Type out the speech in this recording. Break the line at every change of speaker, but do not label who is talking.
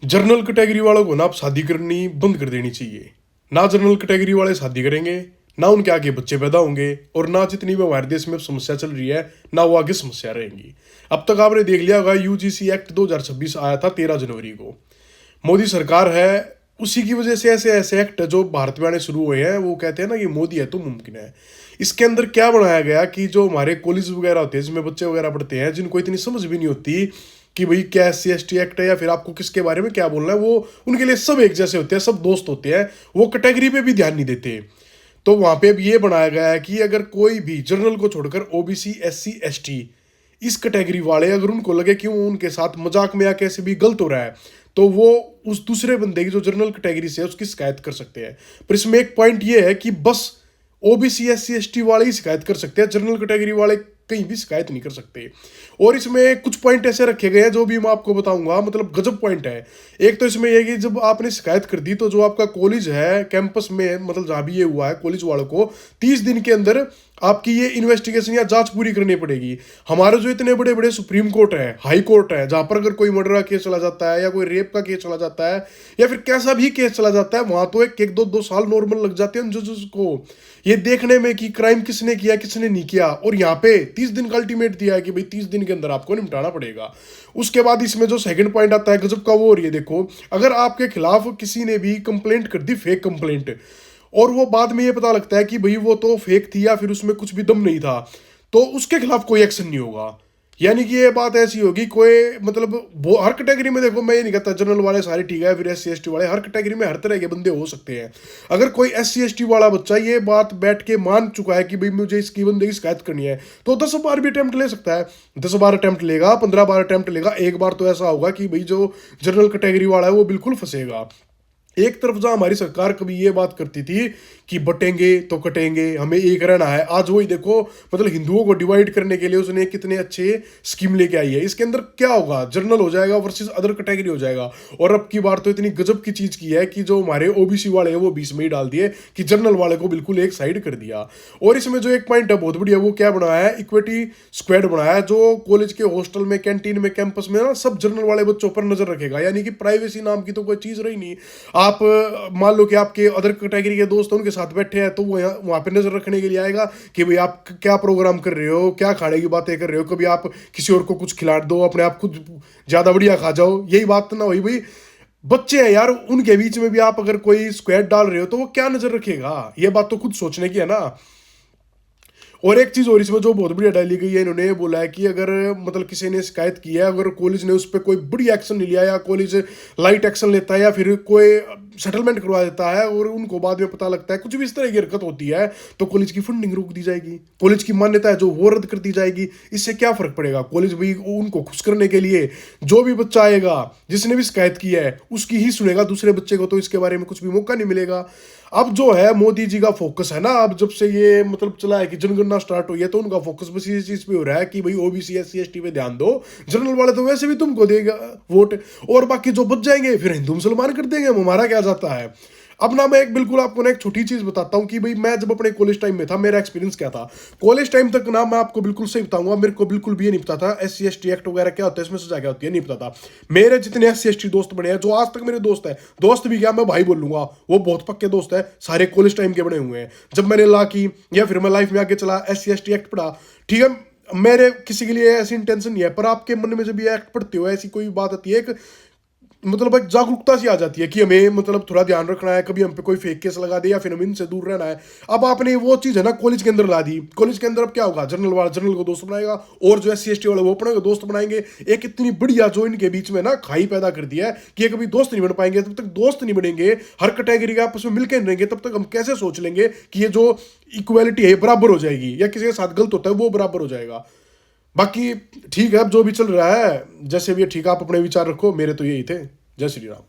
General category वालों को ना अब शादी करनी बंद कर देनी चाहिए। ना जनरल कैटेगरी वाले शादी करेंगे, ना उनके आगे बच्चे पैदा होंगे, और ना जितनी भी हमारे देश में अब समस्या चल रही है ना वो आगे समस्या रहेंगी। अब तक आपने देख लिया होगा, यूजीसी एक्ट 2026 आया था 13 जनवरी को। मोदी सरकार है, उसी की वजह से ऐसे ऐसे एक्ट जो भारत में आने शुरू हुए हैं, वो कहते हैं ना कि मोदी है तो मुमकिन है। इसके अंदर क्या बनाया गया कि जो हमारे कॉलेज वगैरह होते हैं जिसमें बच्चे वगैरह पढ़ते हैं, जिनको इतनी समझ भी नहीं होती कि भाई क्या SC ST एक्ट है या फिर आपको किसके बारे में क्या बोलना है, वो उनके लिए सब एक जैसे होते हैं, सब दोस्त होते हैं, वो कैटेगरी पे भी ध्यान नहीं देते। तो वहां पे अब ये बनाया गया है कि अगर कोई भी जनरल को छोड़कर OBC SC ST इस कैटेगरी वाले अगर उनको लगे कि वो उनके साथ मजाक में या कैसे भी गलत हो रहा है, तो वो उस दूसरे बंदे की जो जनरल कैटेगरी से है उसकी शिकायत कर सकते हैं। पर इसमें एक पॉइंट ये है कि बस OBC SC ST वाले ही शिकायत कर सकते हैं, जनरल कैटेगरी वाले कहीं भी शिकायत नहीं कर सकते। और इसमें कुछ पॉइंट ऐसे रखे गए हैं जो भी मैं आपको बताऊंगा, मतलब गजब पॉइंट है। एक तो इसमें यह कि जब आपने शिकायत कर दी तो जो आपका कॉलेज है कैंपस में, मतलब जहां भी ये हुआ है, कॉलेज वालों को 30 दिन के अंदर आपकी ये इन्वेस्टिगेशन या जांच पूरी करनी पड़ेगी। हमारे जो इतने बड़े बड़े सुप्रीम कोर्ट है, हाई कोर्ट है, जहां पर अगर कोई मर्डर का केस चला जाता है या कोई रेप का केस चला जाता है या फिर कैसा भी केस चला जाता है, वहां तो एक दो साल नॉर्मल लग जाते हैं जजेस को ये देखने में कि क्राइम किसने किया किसने नहीं किया। और यहाँ पे 30 दिन का अल्टीमेट दिया है कि भाई 30 दिन के अंदर आपको निपटाना पड़ेगा। उसके बाद इसमें जो सेकंड पॉइंट आता है गजब का, वो और ये देखो, अगर आपके खिलाफ किसी ने भी कंप्लेंट कर दी, फेक कंप्लेंट, और वो बाद में ये पता लगता है कि भाई वो तो फेक थी या फिर उसमें कुछ भी दम नहीं था, तो उसके खिलाफ कोई एक्शन नहीं होगा। यानी कि ये बात ऐसी होगी, कोई मतलब हर कैटेगरी में देखो, मैं ये नहीं कहता जनरल वाले सारे ठीक है, फिर SC ST वाले, हर कैटेगरी में हर तरह के बंदे हो सकते हैं। अगर कोई SC ST वाला बच्चा ये बात बैठ के मान चुका है कि भाई मुझे इसकी बंदे की शिकायत करनी है, तो 10 बार भी अटेम्प्ट ले सकता है। 10 बार अटेम्प्ट लेगा, 15 बार अटेम्प्ट लेगा, एक बार तो ऐसा होगा कि भाई जो जनरल कैटेगरी वाला है वो बिल्कुल फंसेगा। एक तरफ जहां हमारी सरकार कभी ये बात करती थी कि बटेंगे तो कटेंगे, हमें एक रहना है, आज वही देखो, मतलब हिंदुओं को डिवाइड करने के लिए उसने कितने अच्छे स्कीम लेके आई है। इसके अंदर क्या होगा, जनरल हो जाएगा वर्सेस अदर कैटेगरी हो जाएगा। और अब की बार तो इतनी गजब की चीज की है कि जो हमारे OBC वाले हैं वो बीच में ही डाल दिए, कि जनरल वाले को बिल्कुल एक साइड कर दिया। और इसमें जो एक पॉइंट है बहुत बढ़िया, वो क्या बनाया है, इक्विटी स्क्वाड बनाया है, जो कॉलेज के हॉस्टल में, कैंटीन में, कैंपस में ना सब जनरल वाले बच्चों पर नजर रखेगा। यानी कि प्राइवेसी नाम की तो कोई चीज रही नहीं। आप मान लो कि आपके अदर कैटेगरी के दोस्त उनके साथ बैठे हैं, तो वो वहां पे नजर रखने के लिए आएगा कि भाई आप क्या प्रोग्राम कर रहे हो, क्या खाने की बातें कर रहे हो, कभी आप किसी और को कुछ खिला दो, अपने आप खुद ज्यादा बढ़िया खा जाओ, यही बात ना हुई भाई। बच्चे हैं यार, उनके बीच में भी आप अगर कोई स्क्वाड डाल रहे हो तो वो क्या नजर रखेगा, ये बात तो खुद सोचने की है ना। और एक चीज और इसमें जो बहुत बढ़िया डाली गई है, इन्होंने ये बोला है कि अगर मतलब किसी ने शिकायत की है, अगर कॉलेज ने उस पर कोई बड़ी एक्शन नहीं लिया, या कॉलेज लाइट एक्शन लेता है, या फिर कोई सेटलमेंट करवा देता है, और उनको बाद में पता लगता है कुछ भी इस तरह की हरकत होती है, तो कॉलेज की फंडिंग रोक दी जाएगी, कॉलेज की मान्यता है जो वो रद्द कर दी जाएगी। इससे क्या फर्क पड़ेगा, कॉलेज भी उनको खुश करने के लिए जो भी बच्चा आएगा जिसने भी शिकायत की है उसकी ही सुनेगा, दूसरे बच्चे को तो इसके बारे में कुछ भी मौका नहीं मिलेगा। अब जो है मोदी जी का फोकस है ना, अब जब से ये मतलब चला है कि जनगणना स्टार्ट हुई है, तो उनका फोकस बस इसी चीज पे हो रहा है कि भाई OBC SC ST पे ध्यान दो, जनरल वाले तो वैसे भी तुमको देगा वोट, और बाकी जो बच जाएंगे फिर हिंदू मुसलमान कर देंगे, हमारा क्या जाता है। अब ना मैं एक बिल्कुल आपको ना एक छोटी चीज बताता हूँ कि भाई मैं जब अपने कॉलेज टाइम में था, मेरा एक्सपीरियंस क्या था। कॉलेज टाइम तक ना मैं आपको बिल्कुल सही बताऊंगा, मेरे को बिल्कुल भी ये नहीं पता था SC ST एक्ट वगैरह क्या होता है, इसमें सजा क्या होती है, नहीं पता था। मेरे जितने SC ST दोस्त बने हैं, जो आज तक मेरे दोस्त है, दोस्त भी क्या मैं भाई बोलूंगा, वो बहुत पक्के दोस्त है, सारे कॉलेज टाइम के बने हुए हैं। जब मैंने ला की या फिर मैं लाइफ में आगे चला, SC ST एक्ट पढ़ा, ठीक है, मेरे किसी के लिए ऐसी इंटेंशन नहीं है, पर आपके मन में जब ये एक्ट पढ़ते हो, ऐसी कोई बात आती है, एक मतलब एक जागरूकता सी आ जाती है कि हमें मतलब थोड़ा ध्यान रखना है, कभी हम पे कोई फेक केस लगा दे या फिर हम इनसे दूर रहना है। अब आपने वो चीज़ है ना कॉलेज के अंदर ला दी, कॉलेज के अंदर अब क्या होगा, जनरल वाला जनरल को दोस्त बनाएगा, और जो SC ST वाले वो अपने को दोस्त बनाएंगे। एक इतनी बढ़िया जो इनके बीच में ना खाई पैदा कर दिया है कि ये कभी दोस्त नहीं बन पाएंगे। तब तक दोस्त नहीं बनेंगे, हर कैटेगरी के आपस में मिलकर नहीं रहेंगे, तब तक हम कैसे सोच लेंगे कि ये जो इक्वालिटी है बराबर हो जाएगी, या किसी के साथ गलत होता है वो बराबर हो जाएगा। बाकी ठीक है, अब जो भी चल रहा है जैसे भी है ठीक है, आप अपने विचार रखो, मेरे तो यही थे। जय श्री राम।